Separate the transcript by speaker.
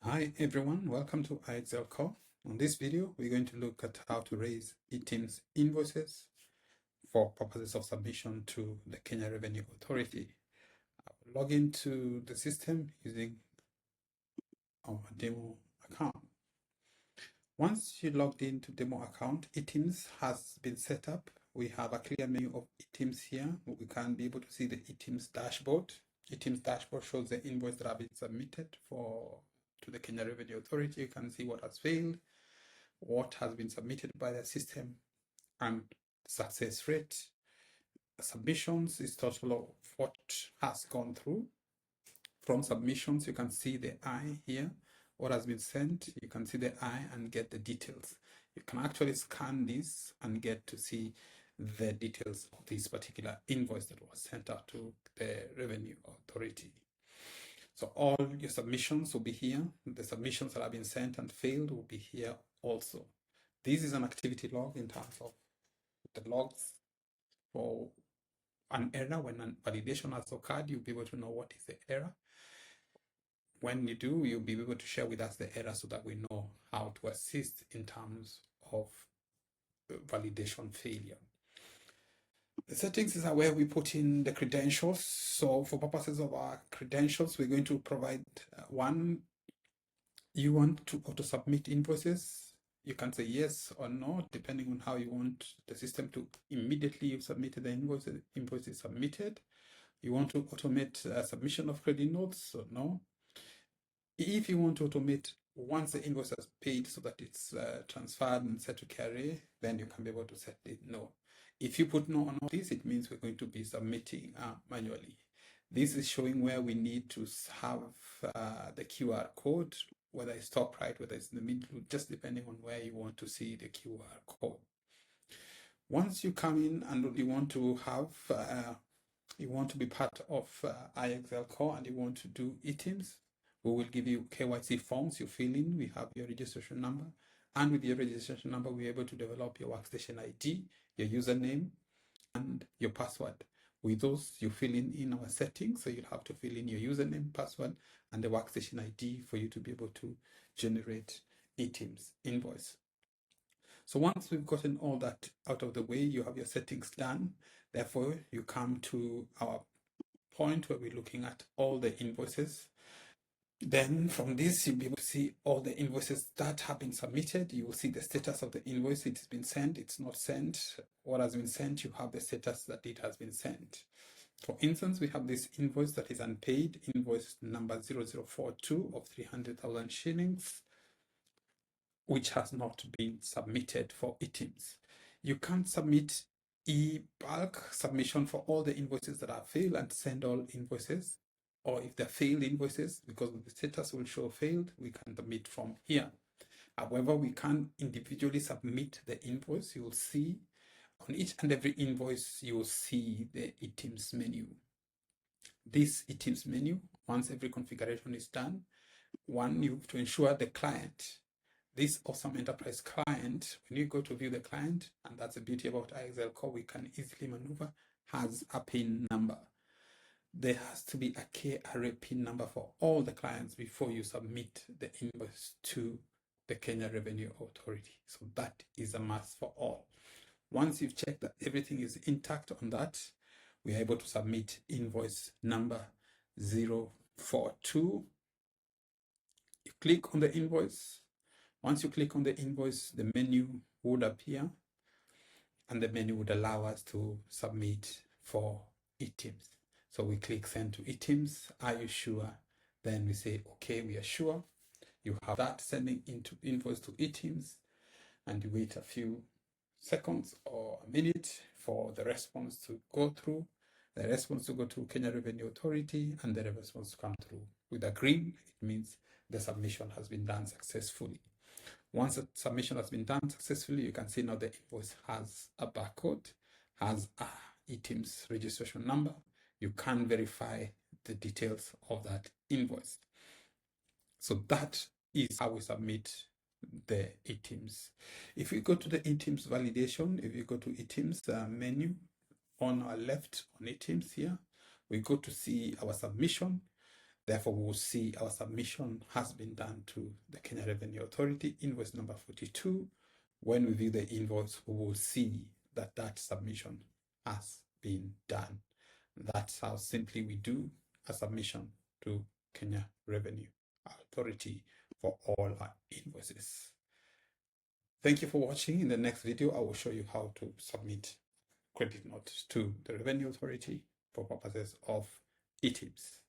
Speaker 1: Hi everyone, welcome to iExcel Core. On this video, we're going to look at how to raise eTims invoices for purposes of submission to the Kenya Revenue Authority. I will log into the system using our demo account. Once you logged into demo account, eTims has been set up. We have a clear menu of eTims here. We can be able to see the eTims dashboard. eTims dashboard shows the invoice that have been submitted to the Kenya Revenue Authority. You can see what has failed, what has been submitted by the system, and success rate. Submissions is total of what has gone through. From submissions, you can see the I here, what has been sent. You can see the I and get the details. You can actually scan this and get to see the details of this particular invoice that was sent out to the Revenue Authority. So all your submissions will be here. The submissions that have been sent and failed will be here also. This is an activity log in terms of the logs for an error. When a validation has occurred, you'll be able to know what is the error. When you do, you'll be able to share with us the error so that we know how to assist in terms of validation failure. The settings is where we put in the credentials. So for purposes of our credentials, we're going to provide one. You want to auto-submit invoices. You can say yes or no, depending on how you want the system to immediately you've submitted the invoice is submitted. You want to automate submission of credit notes or no. If you want to automate once the invoice is paid so that it's transferred and set to KRA, then you can be able to set it no. If you put no on all this, it means we're going to be submitting manually. This is showing where we need to have the QR code, whether it's top right, whether it's in the middle, just depending on where you want to see the QR code. Once you come in and you want to have, you want to be part of iExcel Core and you want to do eTims, we will give you KYC forms you fill in. We have your registration number. And with your registration number, we're able to develop your workstation ID, your username, and your password. With those, you fill in our settings. So you'll have to fill in your username, password, and the workstation ID for you to be able to generate eTims invoice. So once we've gotten all that out of the way, you have your settings done. Therefore, you come to our point where we're looking at all the invoices. Then from this, you'll be able to see all the invoices that have been submitted. You will see the status of the invoice. It's been sent, it's not sent. What has been sent, you have the status that it has been sent. For instance, we have this invoice that is unpaid, invoice number 0042 of 300,000 shillings, which has not been submitted for eTims. You can't submit e-bulk submission for all the invoices that are failed and send all invoices. Or if they're failed invoices, because the status will show failed, we can submit from here. However, we can individually submit the invoice. You will see on each and every invoice, you will see the eTims menu. This eTims menu, once every configuration is done, one, you have to ensure the client, this awesome enterprise client, when you go to view the client, and that's the beauty about iExcel Core, we can easily maneuver, has a PIN number. There has to be a KRA PIN number for all the clients before you submit the invoice to the Kenya Revenue Authority. So that is a must for all. Once you've checked that everything is intact on that, we are able to submit invoice number 042. You click on the invoice. Once you click on the invoice, the menu would appear and the menu would allow us to submit for eTims. So we click send to eTims. Are you sure? Then we say, okay, we are sure. You have that sending into invoice to eTims, and you wait a few seconds or a minute for the response to go through. The response to go to Kenya Revenue Authority and the response to come through. With a green, it means the submission has been done successfully. Once the submission has been done successfully, you can see now the invoice has a barcode, has a eTims registration number. You can verify the details of that invoice. So that is how we submit the eTims. If we go to the eTims validation, if you go to eTims menu on our left on eTims here, we go to see our submission. Therefore, we will see our submission has been done to the Kenya Revenue Authority, invoice number 42. When we view the invoice, we will see that that submission has been done. That's how simply we do a submission to Kenya Revenue Authority for all our invoices. Thank you for watching. In the next video, I will show you how to submit credit notes to the Revenue Authority for purposes of eTims.